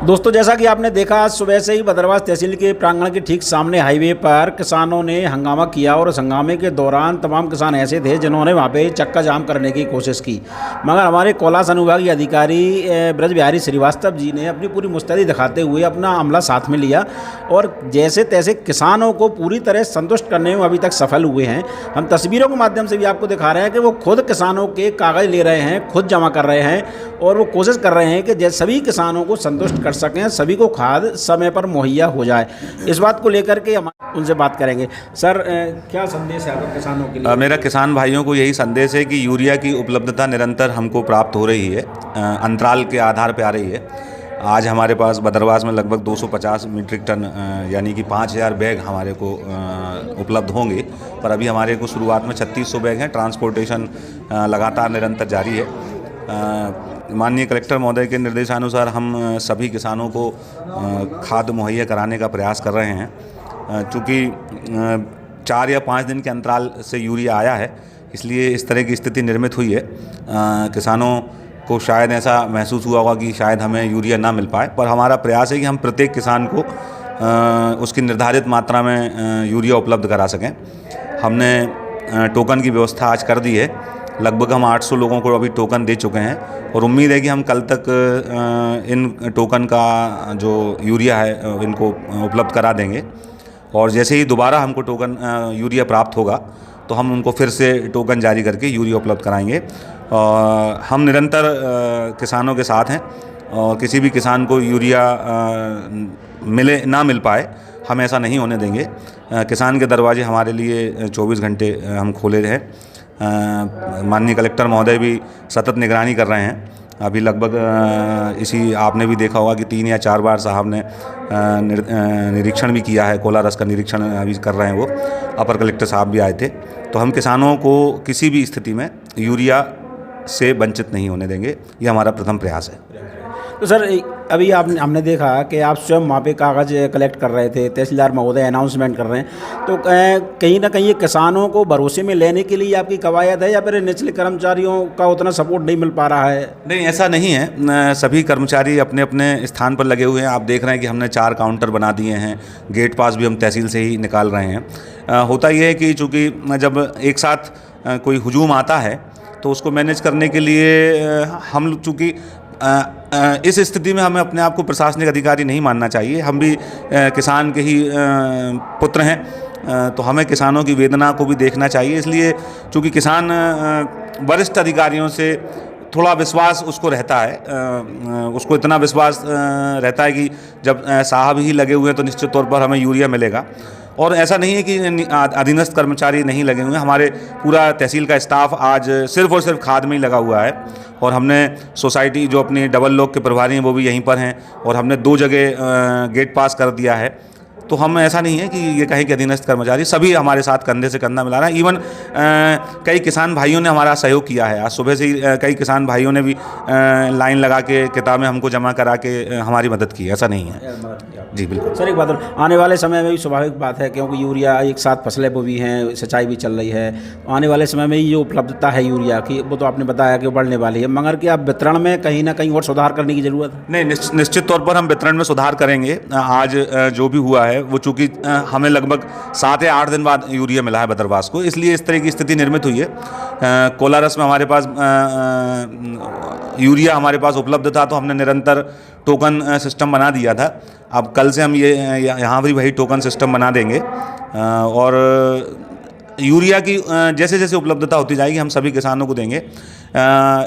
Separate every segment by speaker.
Speaker 1: दोस्तों, जैसा कि आपने देखा, आज सुबह से ही बदरवास तहसील के प्रांगण के ठीक सामने हाईवे पर किसानों ने हंगामा किया और उस हंगामे के दौरान तमाम किसान ऐसे थे जिन्होंने वहां पे चक्का जाम करने की कोशिश की। मगर हमारे कोलास अनुविभागीय अधिकारी ब्रज बिहारी श्रीवास्तव जी ने अपनी पूरी मुस्तैदी दिखाते हुए अपना अमला साथ में लिया और जैसे तैसे किसानों को पूरी तरह संतुष्ट करने में अभी तक सफल हुए हैं। हम तस्वीरों के माध्यम से भी आपको दिखा रहे हैं कि वो खुद किसानों के कागज़ ले रहे हैं, खुद जमा कर रहे हैं और वो कोशिश कर रहे हैं कि सभी किसानों को संतुष्ट कर सकें, सभी को खाद समय पर मुहैया हो जाए। इस बात को लेकर के हम उनसे बात करेंगे। सर, क्या संदेश है आपके किसानों के लिए?
Speaker 2: मेरा किसान भाइयों को यही संदेश है कि यूरिया की उपलब्धता निरंतर हमको प्राप्त हो रही है, अंतराल के आधार पर आ रही है। आज हमारे पास बदरवास में लगभग 250 मीट्रिक टन यानी कि 5000 बैग हमारे को उपलब्ध होंगे, पर अभी हमारे को शुरुआत में 3600 बैग हैं। ट्रांसपोर्टेशन लगातार निरंतर जारी है। माननीय कलेक्टर महोदय के निर्देशानुसार हम सभी किसानों को खाद मुहैया कराने का प्रयास कर रहे हैं। चूँकि 4 या 5 दिन के अंतराल से यूरिया आया है, इसलिए इस तरह की स्थिति निर्मित हुई है। किसानों को शायद ऐसा महसूस हुआ होगा कि शायद हमें यूरिया ना मिल पाए, पर हमारा प्रयास है कि हम प्रत्येक किसान को उसकी निर्धारित मात्रा में यूरिया उपलब्ध करा सकें। हमने टोकन की व्यवस्था आज कर दी है। लगभग हम 800 लोगों को अभी टोकन दे चुके हैं और उम्मीद है कि हम कल तक इन टोकन का जो यूरिया है इनको उपलब्ध करा देंगे। और जैसे ही दोबारा हमको टोकन यूरिया प्राप्त होगा तो हम उनको फिर से टोकन जारी करके यूरिया उपलब्ध कराएंगे। हम निरंतर किसानों के साथ हैं और किसी भी किसान को यूरिया मिले ना मिल पाए, हम ऐसा नहीं होने देंगे। किसान के दरवाजे हमारे लिए 24 घंटे हम खोले हैं। माननीय कलेक्टर महोदय भी सतत निगरानी कर रहे हैं। अभी लगभग इसी आपने भी देखा होगा कि 3 या 4 बार साहब ने निरीक्षण भी किया है। कोलारस का निरीक्षण अभी कर रहे हैं, वो अपर कलेक्टर साहब भी आए थे। तो हम किसानों को किसी भी स्थिति में यूरिया से वंचित नहीं होने देंगे, ये हमारा प्रथम प्रयास है।
Speaker 1: तो सर, अभी हमने देखा कि आप स्वयं वहाँ पे कागज़ कलेक्ट कर रहे थे, तहसीलदार महोदय अनाउंसमेंट कर रहे हैं, तो कहीं ना कहीं ये किसानों को भरोसे में लेने के लिए आपकी कवायद है या फिर निचले कर्मचारियों का उतना सपोर्ट नहीं मिल पा रहा है?
Speaker 2: नहीं, ऐसा नहीं है। सभी कर्मचारी अपने अपने स्थान पर लगे हुए हैं। आप देख रहे हैं कि हमने 4 काउंटर बना दिए हैं। गेट पास भी हम तहसील से ही निकाल रहे हैं। होता यह है कि चूँकि जब एक साथ कोई हुजूम आता है तो उसको मैनेज करने के लिए हम चूँकि इस स्थिति में हमें अपने आप को प्रशासनिक अधिकारी नहीं मानना चाहिए। हम भी किसान के ही पुत्र हैं, तो हमें किसानों की वेदना को भी देखना चाहिए। इसलिए चूँकि किसान वरिष्ठ अधिकारियों से थोड़ा विश्वास उसको रहता है, उसको इतना विश्वास रहता है कि जब साहब ही लगे हुए हैं तो निश्चित तौर पर हमें यूरिया मिलेगा। और ऐसा नहीं है कि अधीनस्थ कर्मचारी नहीं लगे हुए हैं। हमारे पूरा तहसील का स्टाफ आज सिर्फ और सिर्फ खाद में ही लगा हुआ है। और हमने सोसाइटी जो अपनी डबल लॉक के प्रभारी हैं वो भी यहीं पर हैं और हमने 2 जगह गेट पास कर दिया है। तो हम ऐसा नहीं है कि ये कहें कि अधीनस्थ कर्मचारी, सभी हमारे साथ कंधे से कंधा मिला रहा है। इवन कई किसान भाइयों ने हमारा सहयोग किया है। आज सुबह से ही कई किसान भाइयों ने भी लाइन लगा के किताबें हमको जमा करा के हमारी मदद की। ऐसा नहीं है जी, बिल्कुल।
Speaker 1: सर, एक बात और, आने वाले समय में भी स्वाभाविक बात है क्योंकि यूरिया एक साथ फसलें वो भी हैं, सिंचाई भी चल रही है, आने वाले समय में ये उपलब्धता है यूरिया की, वो तो आपने बताया कि बढ़ने वाली है, मगर कि आप वितरण में कहीं ना कहीं और सुधार करने की ज़रूरत है?
Speaker 2: नहीं, निश्चित तौर पर हम वितरण में सुधार करेंगे। आज जो भी हुआ है वो चूँकि हमें लगभग 7 या 8 दिन बाद यूरिया मिला है बदरवास को, इसलिए इस तरह की स्थिति निर्मित हुई है। कोलारस में हमारे पास यूरिया हमारे पास उपलब्ध था तो हमने निरंतर टोकन सिस्टम बना दिया था। अब कल से हम यहाँ भी वही टोकन सिस्टम बना देंगे और यूरिया की जैसे जैसे उपलब्धता होती जाएगी हम सभी किसानों को देंगे।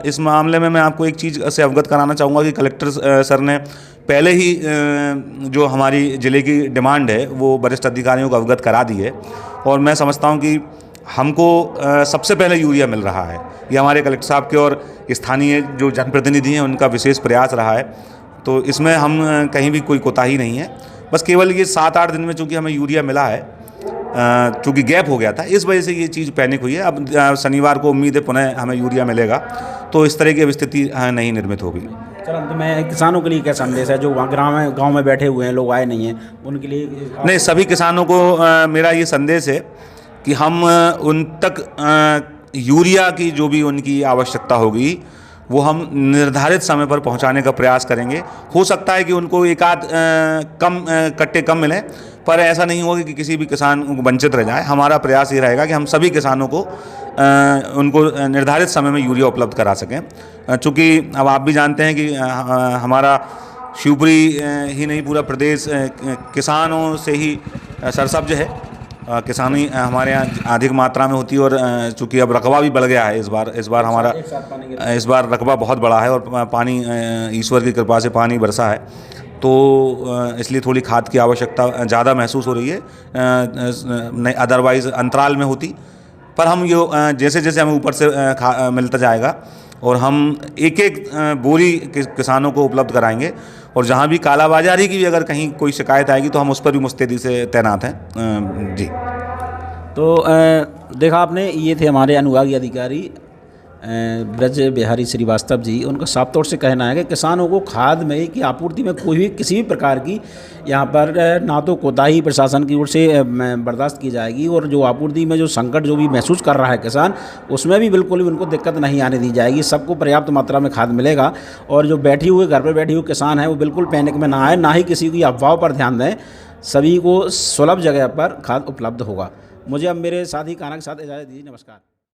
Speaker 2: इस मामले में मैं आपको एक चीज़ से अवगत कराना चाहूँगा कि कलेक्टर सर ने पहले ही जो हमारी ज़िले की डिमांड है वो वरिष्ठ अधिकारियों को अवगत करा दी है और मैं समझता हूँ कि हमको सबसे पहले यूरिया मिल रहा है। ये हमारे कलेक्टर साहब के और स्थानीय जो जनप्रतिनिधि हैं उनका विशेष प्रयास रहा है। तो इसमें हम कहीं भी कोई कोताही नहीं है। बस केवल ये 7-8 दिन में चूँकि हमें यूरिया मिला है, चूँकि गैप हो गया था, इस वजह से ये चीज़ पैनिक हुई है। अब शनिवार को उम्मीद है पुनः हमें यूरिया मिलेगा तो इस तरह की स्थिति नहीं निर्मित होगी।
Speaker 1: सर, अंत में किसानों के लिए क्या संदेश है जो वहाँ गाँव में बैठे हुए हैं, लोग आए नहीं हैं, उनके लिए?
Speaker 2: नहीं, सभी किसानों को मेरा ये संदेश है कि हम उन तक यूरिया की जो भी उनकी आवश्यकता होगी वो हम निर्धारित समय पर पहुंचाने का प्रयास करेंगे। हो सकता है कि उनको एक आध कम कट्टे कम मिलें, पर ऐसा नहीं होगा कि किसी भी किसान वंचित रह जाए। हमारा प्रयास ये रहेगा कि हम सभी किसानों को उनको निर्धारित समय में यूरिया उपलब्ध करा सकें। चूँकि अब आप भी जानते हैं कि हमारा शिवपुरी ही नहीं पूरा प्रदेश किसानों से ही सरसब्ज है। किसानी हमारे यहाँ अधिक मात्रा में होती है और चूँकि अब रकबा भी बढ़ गया है इस बार हमारा इस बार रकबा बहुत बड़ा है और पानी ईश्वर की कृपा से पानी बरसा है, तो इसलिए थोड़ी खाद की आवश्यकता ज़्यादा महसूस हो रही है, नहीं अदरवाइज़ अंतराल में होती। पर हम यो जैसे जैसे हमें ऊपर से मिलता जाएगा और हम एक एक बोरी किसानों को उपलब्ध कराएंगे, और जहाँ भी कालाबाजारी की भी अगर कहीं कोई शिकायत आएगी तो हम उस पर भी मुस्तैदी से तैनात हैं। जी।
Speaker 1: तो देखा आपने, ये थे हमारे अनुभागीय अधिकारी ब्रज बिहारी श्रीवास्तव जी। उनका साफ तौर से कहना है कि किसानों को खाद में की आपूर्ति में कोई भी किसी भी प्रकार की यहाँ पर ना तो कोताही प्रशासन की ओर से बर्दाश्त की जाएगी, और जो आपूर्ति में जो संकट जो भी महसूस कर रहा है किसान, उसमें भी बिल्कुल भी उनको दिक्कत नहीं आने दी जाएगी। सबको पर्याप्त मात्रा में खाद मिलेगा, और जो बैठी हुए घर पर बैठे हुए किसान हैं वो बिल्कुल पैनिक में ना आए, ना ही किसी की अफवाह पर ध्यान दें। सभी को सुलभ जगह पर खाद उपलब्ध होगा। मुझे अब मेरे साथी काना के साथ इजाज़त दीजिए। नमस्कार।